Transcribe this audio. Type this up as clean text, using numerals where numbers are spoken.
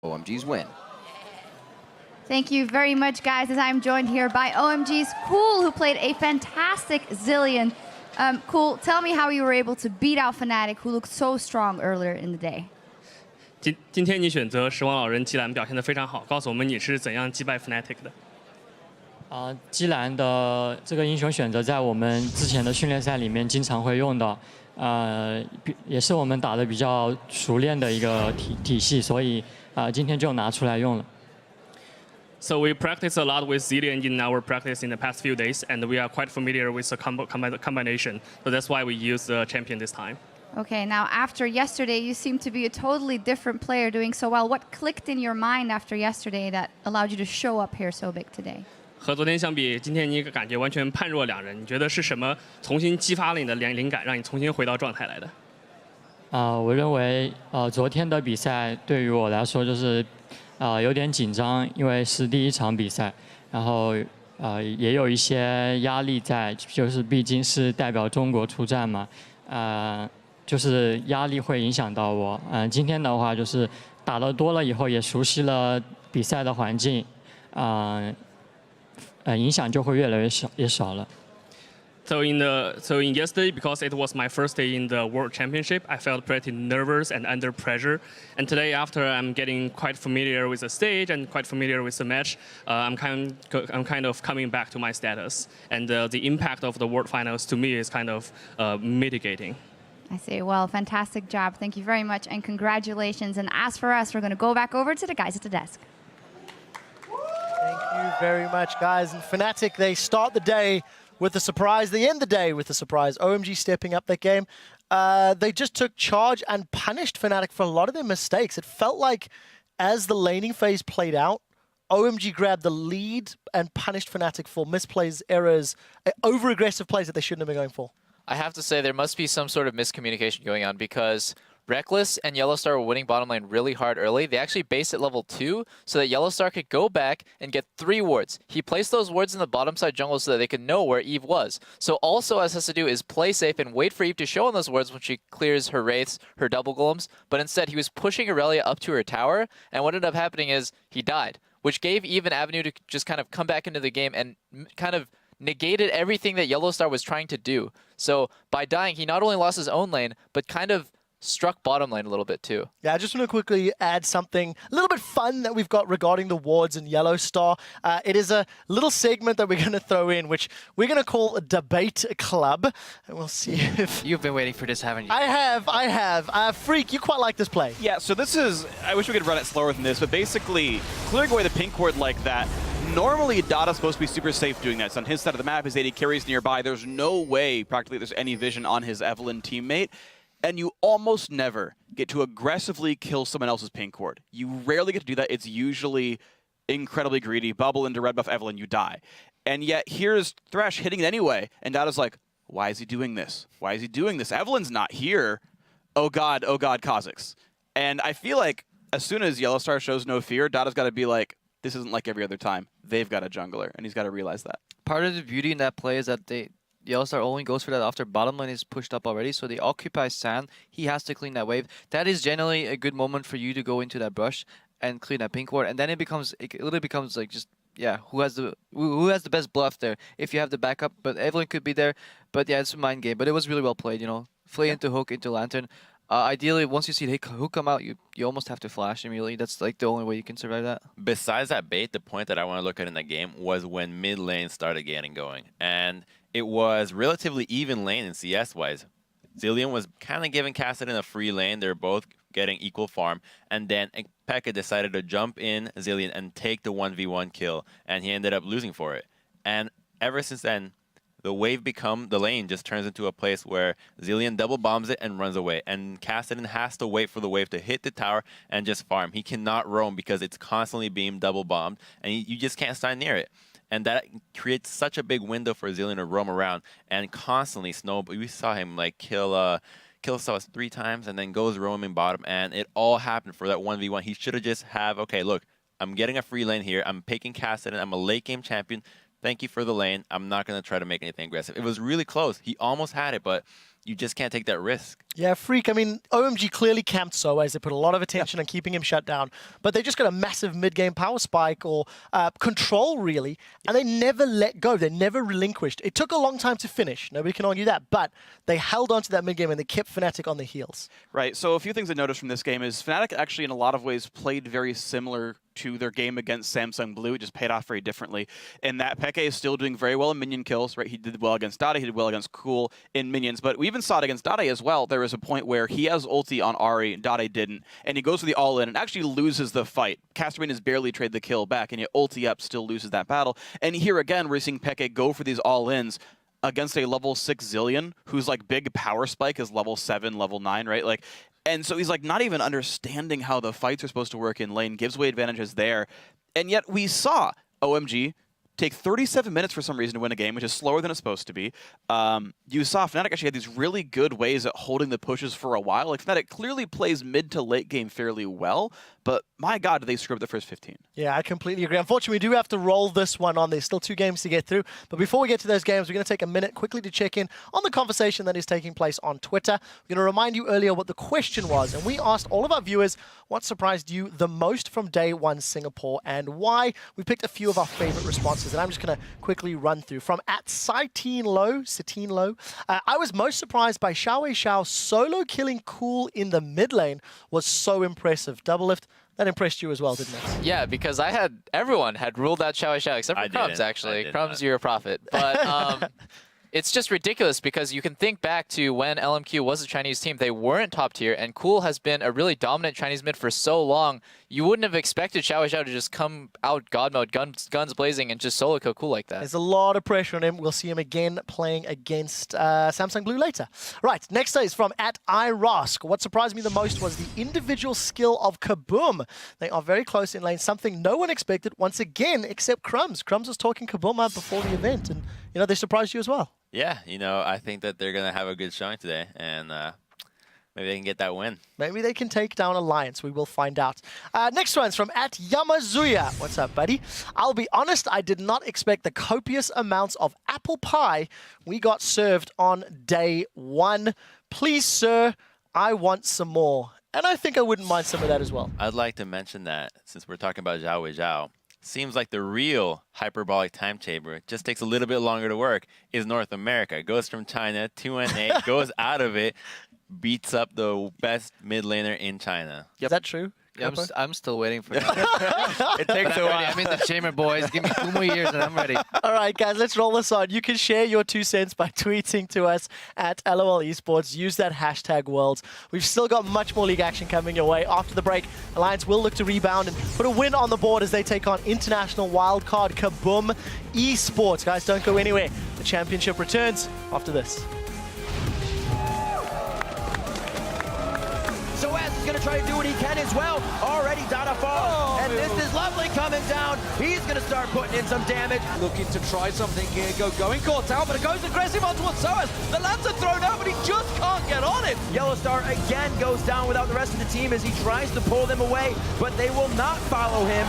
OMG's win. Thank you very much, guys, as I'm joined here by OMG's Cool, who played a fantastic Zilean. Cool, tell me how you were able to beat out Fnatic, who looked so strong earlier in the day. 今天你选择时光老人基兰表现得非常好，告诉我们你是怎样击败 Fnatic 的。基兰的这个英雄选择在我们之前的训练赛里面经常会用的，也是我们打得比较熟练的一个体系，所以今天就拿出来用了。 So we practice a lot with Zilean in our practice in the past few days, and we are quite familiar with the combination. So that's why we use the champion this time. Okay, now after yesterday, you seem to be a totally different player doing so well. What clicked in your mind after yesterday that allowed you to show up here so big today? 和昨天相比，今天你感觉完全判若两人。你觉得是什么重新激发了你的灵感，让你重新回到状态来的？我认为昨天的比赛对于我来说就是有点紧张，因为是第一场比赛，然后也有一些压力在，就是毕竟是代表中国出战嘛，就是压力会影响到我。今天的话就是打得多了以后，也熟悉了比赛的环境，影响就会越来越少了。 So in yesterday, because it was my first day in the World Championship, I felt pretty nervous and under pressure. And today, after I'm getting quite familiar with the stage and quite familiar with the match, I'm kind of coming back to my status. And the impact of the World Finals to me is kind of mitigating. I say, well, fantastic job. Thank you very much, and congratulations. And as for us, we're going to go back over to the guys at the desk. Thank you very much, guys. And Fnatic, they start the day with a surprise. They end the day with a surprise. OMG stepping up their game. They just took charge and punished Fnatic for a lot of their mistakes. It felt like as the laning phase played out, OMG grabbed the lead and punished Fnatic for misplays, errors, over-aggressive plays that they shouldn't have been going for. I have to say there must be some sort of miscommunication going on because Reckless and Yellowstar were winning bottom lane really hard early. They actually based at level 2 so that Yellowstar could go back and get 3 wards. He placed those wards in the bottom side jungle so that they could know where Eve was. So all Soaz has to do is play safe and wait for Eve to show on those wards when she clears her wraiths, her double golems. But instead he was pushing Aurelia up to her tower, and what ended up happening is he died, which gave Eve an avenue to just kind of come back into the game and kind of negated everything that Yellowstar was trying to do. So by dying, he not only lost his own lane, but kind of struck bottom lane a little bit too. Yeah, I just want to quickly add something a little bit fun that we've got regarding the wards in Yellowstar. It is a little segment that we're going to throw in, which we're going to call a debate club. And we'll see if... You've been waiting for this, haven't you? I have. Freak, you quite like this play. Yeah, so this is... I wish we could run it slower than this, but basically, clearing away the pink ward like that, normally Dada's supposed to be super safe doing that. It's on his side of the map, his AD carries nearby. There's no way, practically, there's any vision on his Evelynn teammate. And you almost never get to aggressively kill someone else's pink ward. You rarely get to do that. It's usually incredibly greedy. Bubble into red buff Evelynn, you die. And yet here's Thresh hitting it anyway. And Dada's like, why is he doing this? Why is he doing this? Evelynn's not here. Oh god, Kha'Zix. And I feel like as soon as Yellowstar shows no fear, Dada's got to be like, this isn't like every other time. They've got a jungler, and he's got to realize that. Part of the beauty in that play is that Yellowstar only goes for that after bottom lane is pushed up already, so they occupy sand. He has to clean that wave. That is generally a good moment for you to go into that brush and clean that pink ward, and then it literally becomes like just, yeah, who has the best bluff there if you have the backup. But Evelynn could be there, but yeah, it's a mind game. But it was really well played, you know. Flay into hook into lantern. Ideally, once you see the hook come out, you almost have to flash immediately. That's like the only way you can survive that. Besides that bait, the point that I want to look at in the game was when mid lane started getting going. And it was relatively even lane in CS-wise. Zilean was kind of giving Kassadin a free lane. They're both getting equal farm. And then Pekka decided to jump in Zilean and take the 1v1 kill. And he ended up losing for it. And ever since then, the lane just turns into a place where Zilean double bombs it and runs away. And Kassadin has to wait for the wave to hit the tower and just farm. He cannot roam because it's constantly being double bombed. And you just can't stand near it. And that creates such a big window for Zilean to roam around and constantly snowball. We saw him like kill Soaz 3 times and then goes roaming bottom, and it all happened for that 1v1. He should have just okay, look, I'm getting a free lane here. I'm picking Kassadin. I'm a late game champion. Thank you for the lane. I'm not going to try to make anything aggressive. It was really close. He almost had it, but you just can't take that risk. Yeah, Freak, I mean, OMG clearly camped Soaz. They put a lot of attention on keeping him shut down, but they just got a massive mid-game power spike or control, really, and they never let go. They never relinquished. It took a long time to finish. Nobody can argue that, but they held on to that mid-game and they kept Fnatic on their heels. Right, so a few things I noticed from this game is Fnatic actually in a lot of ways played very similar to their game against Samsung Blue. It just paid off very differently. And that Peke is still doing very well in minion kills, right? He did well against Dade, he did well against Cool in minions, but we even saw it against Dade as well. There was a point where he has ulti on Ahri, Dade didn't, and he goes for the all-in and actually loses the fight. Casterman has barely traded the kill back, and yet ulti up still loses that battle. And here again, we're seeing Peke go for these all-ins against a level 6 Zillion, whose like big power spike is level 7, level 9, right? Like, and so he's like not even understanding how the fights are supposed to work in lane, gives away advantages there. And yet we saw OMG take 37 minutes for some reason to win a game, which is slower than it's supposed to be. You saw Fnatic actually had these really good ways at holding the pushes for a while. Like Fnatic clearly plays mid to late game fairly well, but my God, did they screw up the first 15. Yeah, I completely agree. Unfortunately, we do have to roll this one on. There's still 2 games to get through. But before we get to those games, we're going to take a minute quickly to check in on the conversation that is taking place on Twitter. We're going to remind you earlier what the question was. And we asked all of our viewers what surprised you the most from day 1 Singapore and why. We picked a few of our favorite responses. And I'm just going to quickly run through. From @Satine Low, I was most surprised by Xiao solo killing Cool in the mid lane was so impressive. Doublelift. That impressed you as well, didn't it? Yeah, because everyone had ruled out Xiao except for Crumbs, actually. Crumbs, you're a prophet. But it's just ridiculous because you can think back to when LMQ was a Chinese team. They weren't top tier, and Cool has been a really dominant Chinese mid for so long. You wouldn't have expected Xiao to just come out God mode, guns blazing, and just solo kill Cool like that. There's a lot of pressure on him. We'll see him again playing against Samsung Blue later. Right, next is from @iRask. What surprised me the most was the individual skill of Kaboom. They are very close in lane, something no one expected once again except Crumbs. Crumbs was talking Kaboom before the event, and you know they surprised you as well. Yeah, you know, I think that they're going to have a good showing today, and maybe they can get that win. Maybe they can take down Alliance. We will find out. Next one's from @Yamazuya. What's up, buddy? I'll be honest, I did not expect the copious amounts of apple pie we got served on day 1. Please, sir, I want some more. And I think I wouldn't mind some of that as well. I'd like to mention that, since we're talking about Zhao, seems like the real hyperbolic time chamber just takes a little bit longer to work is North America. It goes from China to NA, goes out of it, beats up the best mid laner in China. Yep. Is that true? Yeah, I'm still waiting for that. It takes a while. I'm in the chamber, boys. Give me 2 more years and I'm ready. All right, guys, let's roll this on. You can share your 2 cents by tweeting to us @LOL eSports. Use that hashtag Worlds. We've still got much more league action coming your way. After the break, Alliance will look to rebound and put a win on the board as they take on international wildcard Kaboom eSports. Guys, don't go anywhere. The championship returns after this. He's going to try to do what he can as well. Already Dada falls. And this is Lovely coming down. He's going to start putting in some damage. Looking to try something here. Going caught out, but it goes aggressive onto Soaz. The lance are thrown out, but he just can't get on it. Yellow Star again goes down without the rest of the team as he tries to pull them away, but they will not follow him.